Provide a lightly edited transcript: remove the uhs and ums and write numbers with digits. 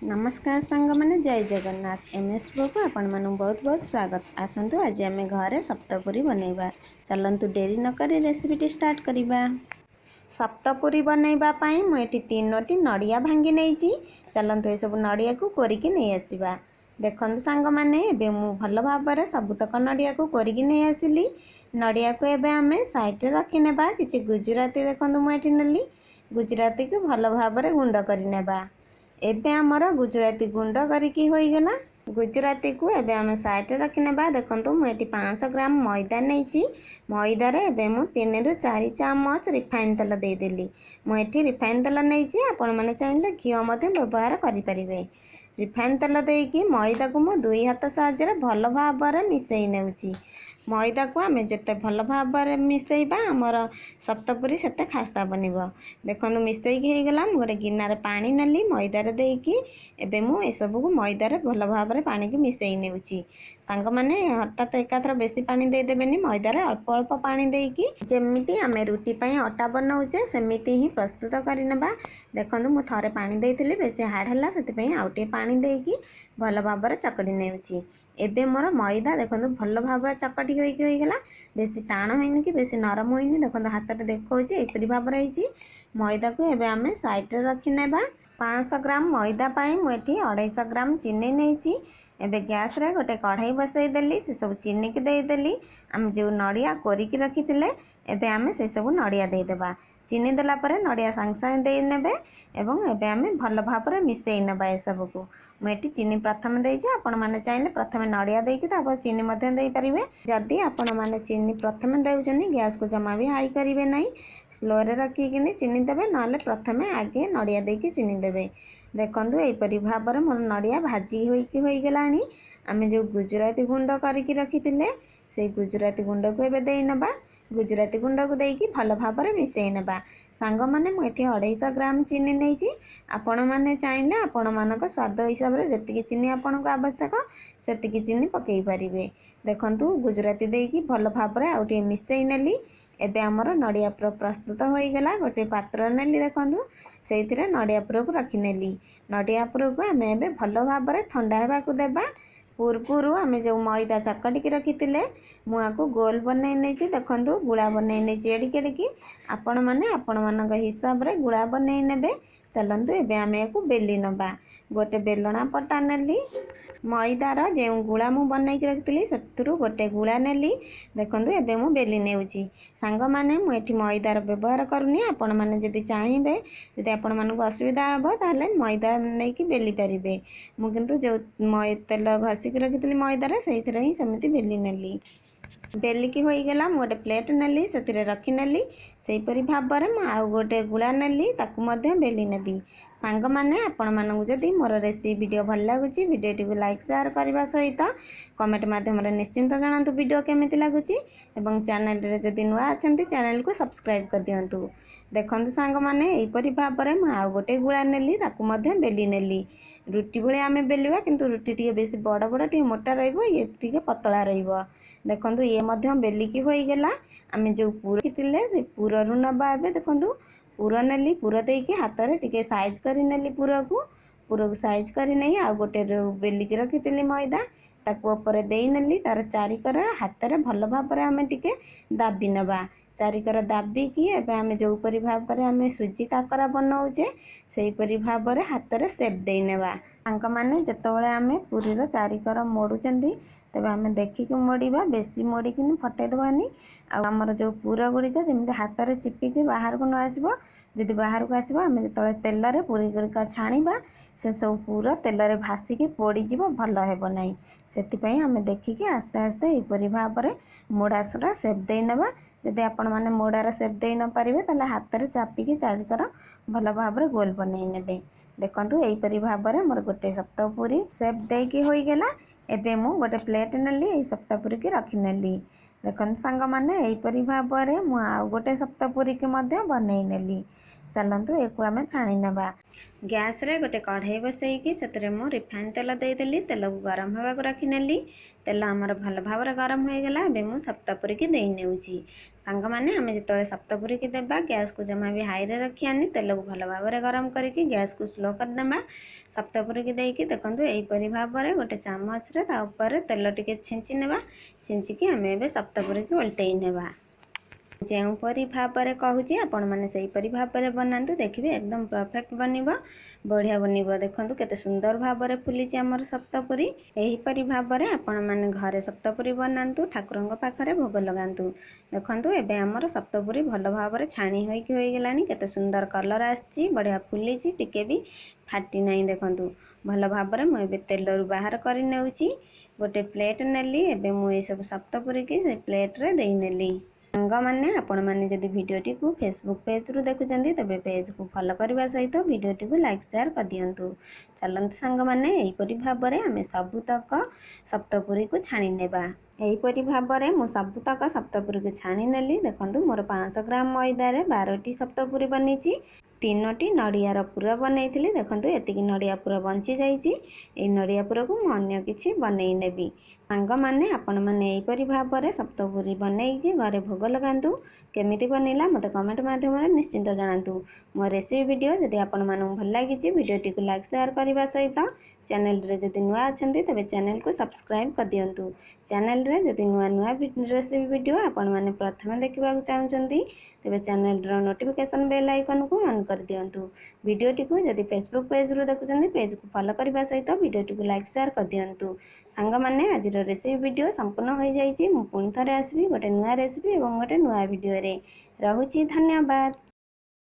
नमस्कार सांग मैंने जय जगन्नाथ एमएस को आपण मानू बहुत बहुत स्वागत। आसतु आज आम घरे सप्तपुरी बनैबा। चलतु डेरी नक रेसिपीटी स्टार्ट करवा। सप्तपुरी बनैबाई मुझे 3टी नड़िया भांगी नहीं। चलतु ये सब नड़िया को कोरिकी नहीं आसवा। देखु सांग मैंने मु भल भाव सबुतक नड़िया को कोरिकी नहीं आसिली। नड़िया को एबे आमे साइड रे रखी नेबा। किछि गुजराती देखु मुझे नेली। गुजराती को भल भाव गुंड कर एबे आमर गुजराती गुंड करिकी होईगला। गुजराती को एबे आमे साइड रखी नेबा। देखंतु मुझे 500 ग्राम मैदा नहीं। मैदार एबे मु 3 ରୁ 4 चामच रिफाइन तेल देदेली। मुझे रिफाइन तेल नहीं। आपण मैंने चाहिए घी व्यवहार करें। रिफाइन तेल देकी मैदा को मु 2 हाथ साहाय्य भल भाव मिसई नेउची। मैदा को आम जिते भल भाव मिसईबा आमर सप्तपुरी सेते खास्ता बनब। देखो मिसईकी होगला। गोटे गिनार पानी नेली मैदार देकी एबे मु ए सब को मैदार भल भाव पानी की मिसई नेउची। सांग माने हठात एकाथर बेसी पानी देदेबेनी। मैदार अल्प अल्प पानी देकी जेमिति आमे रुटी पई अटा बनाउचे सेमिति ही प्रस्तुत करिनेबा। देखंतु मु थरे पानी देइथिली बेसी हार्ड हला सेति पई आउटे पानी देकी भल भाव चकड़ी नेउची। एबे मोर मैदा देखो भल भाव चकटी होईगला। बेसी टाण होइनी कि बेसी नरम होइनी। देखो हाथ देखा एपरी भाव रही। मैदा को एबे आमे साइड रे रखी नेबा। 500 ग्राम मैदा पाई मुझे 250 ग्राम चीनी नहीं। एबे गैस रे गोटे कढ़ाई बसई देली। से सब चीनी की देदेली। आम जो नड़िया कोरिकी रखिथिले एबे आमे से सब नड़िया देदेबा। चीनी देला परे नड़िया सांग सांग दे नेबे एवं एबे आमे भल भाव मिसई नेबा। ए सब को मुझे चीनी प्रथम देइछि। आपण माने चाहिए प्रथम नड़िया देकी तापर चीनी मध्य देई परिबे। जदि आपण माने चीनी प्रथम देउछनी गैस को जमा भी हाई करिवे नहीं। स्लो रे रखिकिनी चीनी देबे नले प्रथमे आगे नड़िया देकी चीनी देबे। देखंतु एपरी भाव मोर नड़िया भाजी होईकी होईगलानी। आमे जो गुजराती गुंड करिकी रखिथिले से गुजराती गुंड को एबे देई नबा। गुजराती गुंड को देकी भल भाव मिसई नेबा। सांग माने मु एठी 250 ग्राम चीनी नहीं। आपण माने चाहिए आपण मानक स्वाद हिसाब रे जतिकी चीनी आपन को आवश्यक सेतिकी चीनी पकई परिबे। देखंतु गुजराती देकी भल भाव आउटे मिसई नेली। एबे हमर नड़िया पुर प्रस्तुत होईगला। गोटे पात्र नेली। देखंतु सेइथिरे नड़िया पुर को रखी नेली। नड़िया पुर को आमे एबे भल भाव ठंडा हेबा को देबा। पूर्वरु आमे जो मैदा चकटिकी रखिथिले मुआ को गोल बनई नहीं। देखंतु गुळा बनई नहीं एडिक एडिकी। आपण माने आपण मानक हिसाब रे गुळा बनई नेबे। चलतु एबे आमे को बेली नबा। गोटे बेलना पटा नेली। मैदार जो गुळा मु बनईकी रखिथिली सेथुरु गोटे गुळा नेली। देखंतु एबे मु बेली नेउची। सांग माने मु एठी मैदार व्यवहार करूनी। आपण माने जदि चाहिबे जदि आपण मानक असुविधा हबो ताले मैदा नेकी बेली परिबे। मु किंतु जो तेल घसीकी रखिथिली मैदार सेइथिरे ही सेमिति बेली नेली। बेलिकी होईगला। मु गोटे प्लेट नेली सेतिरे रखी नेली। सेहीपरि भाव में आउ गोटे गुळा नेली ताकू मध्य बेली नेबी। सांग माने आपण मानकु जदि मोर रेसिपी वीडियो भल लागुची वीडियोटी को लाइक शेयर करबा सहित कमेंट माध्यम रे निश्चिंत जणातु वीडियो केमिति लागुची एवं चैनल रे जदि नुआ अछंती चैनल को सब्सक्राइब कर दियंतु। देखंतु सांग माने एहीपरि भाव में मु आउ गोटे गुळा नेली ताकू मध्य बेली नेली। रुटी भले आमे बेलिबा किंतु रुटी टिके बेसी बड़ बड़ टिके मोटा रहइबो ये टिके पतला रहइबो। देखंतु ये मध्य बेलिकी होईगला। आमे जो पूर थिले से पूररु नबा। एबे देखंतु पूर नेली। पूर देकी हाथ रे टिके साइज करि नेली। पूर को साइज करि नै आ गोटे बेलिकी रखिथिली मैदा ताकू ऊपर देई नेली। तार चारिकर हाथ रे भल भाव रे आमे टिके दाबी नबा। चारिकर दाबी की एबे आमे जो परि भाव रे आमे सुजी काकरा बनाउचे सेही परि भाव रे हाथ रे शेप देई नेबा। तांक माने जेतबेले आमे पूरी रो चारिकर मोडुचंदी तेबे आमे देखिक मोड़ीबा। बेसी मोड़िकी फटै देबानी। आमर जो पूर गुड़िक जमी हाथ में चिपिकी बाहर को न आसब। जदि बाहर को आसब आम जो तेल रे पूरी गुड़िक छाणीबा से सब पूरा तेल रे भासिकी पोड़ीज भल हेब नहीं। से आम देखिकी आस्ते आस्ते यहपरि भाव में मोड़ासर सेप दे नेबा। जदि आपण माने मोड़ार सेप दे न पारिबे ताले हाथ में चापिकी चारिकर भल भाव में गोल बनई नेबे। देखंतु यहपरि भाव में मोर गोटे सप्तपुरी सेप देकी होईगला। एबे मु गोटे प्लेट नेली। एई सप्तपुरी की रखी नेली। देखन सांग माने एहीपरि भाव में मु आउ गोटे सप्तपुरी के मध्य बनई नेली। चलतु एक आम छाणी नेबा। गैस रे गोटे कढ़ई बसैकी से मु रिफाइन तेल देदेली। तेल को गरम होगा रखिनेली। तेल आमर भल भाव गरम हो गला। एबे मु सप्तपुरी की दे नेउची। सांग माने आमे जितले सप्तपुरी की देबा गैस को जमा भी हाई रे रखियानी। तेल को भल भाव गरम करके गैस को स्लो कर देबा। सप्तपुरी की देकी देखंतु एई परि भाव रे गोटे चामच रे ता ऊपर तेल टिके छिंची नेबा। छिंचिकी आमे एबे सप्तपुरी की उल्टेई नेबा। जोपरी भाव में कहूँ आपण मैंने से भाव में बनातु देखिए एकदम परफेक्ट बनब बढ़िया बनब। देखो केते सुंदर भाव में फुली आमर सप्तपुरी। यहीपरि भाव में आपण मैंने घरे सप्तपुरी बनातु ठाकुर पाखे भोग लगातु। देखो एबे आमर सप्तपुरी भल भाव में छाणी होगला केते सुंदर कलर आसी बढ़िया फुली टिके भी फाटी ना। देखो भल भाव में मुझे तेल रू बाहर कर नेउची। गोटे प्लेट नेली। एबे मुझे सब सप्तपुरी की से प्लेट रे दे नेली। सांग मैंने आपण मैंने जदि भिडियोटी को फेसबुक पेज रु देखुंत तेबे पेज को फॉलो करने सहित भिडियोटी को लाइक शेयर कर दियंतु। चलतु सांग मैंने यहीपरि भाव में आम सबुतक सप्तपुरी को छाणी नेबा। यहीपरि भाव में मु सबुतक सप्तपुरी को छाणी नेली। देखंतु मोर 500 ग्राम मैदा रे 12टी सप्तपुरी बनीची। 3टी नड़ियार पुर बनई। देखंतु एतिकी नड़िया पुर बंची जाइए। ये नड़िया पुर को मु अन्य किछि बनई नेबी। सांग मैंने आपण मैंने यहीपरि भाव में सप्तपुरी बनईकी घरे भोग लगातु। केमिति बनैला मते कमेंट माध्यम निश्चिंत जनातु। मो रेसिपी वीडियो जदि आपण मानू भल लागिछि वीडियोटी को लाइक शेयर करने सहित चैनल रे जदि नुआ अछंती तबे चैनल को सब्सक्राइब कर दियंतु। चैनल रे जदि नुआ नुआ रेसिपी वीडियो आपण माने प्रथमे देखिबा चाहउछंती तबे चैनल रो नोटिफिकेशन बेल आइकन को ऑन कर दियंतु। वीडियोटी को जदि फेसबुक पेज रु देखुछंती पेज को फॉलो करबा सहित वीडियोटी को लाइक शेयर कर दियंतु। सांग माने आज रेसिपी वीडियो संपूर्ण हो जाइछि। मु पुणी थरे आसबी गोटे नुआ रेसिपी एवं गोटे नुआ वीडियो रे। रहुछि धन्यवाद।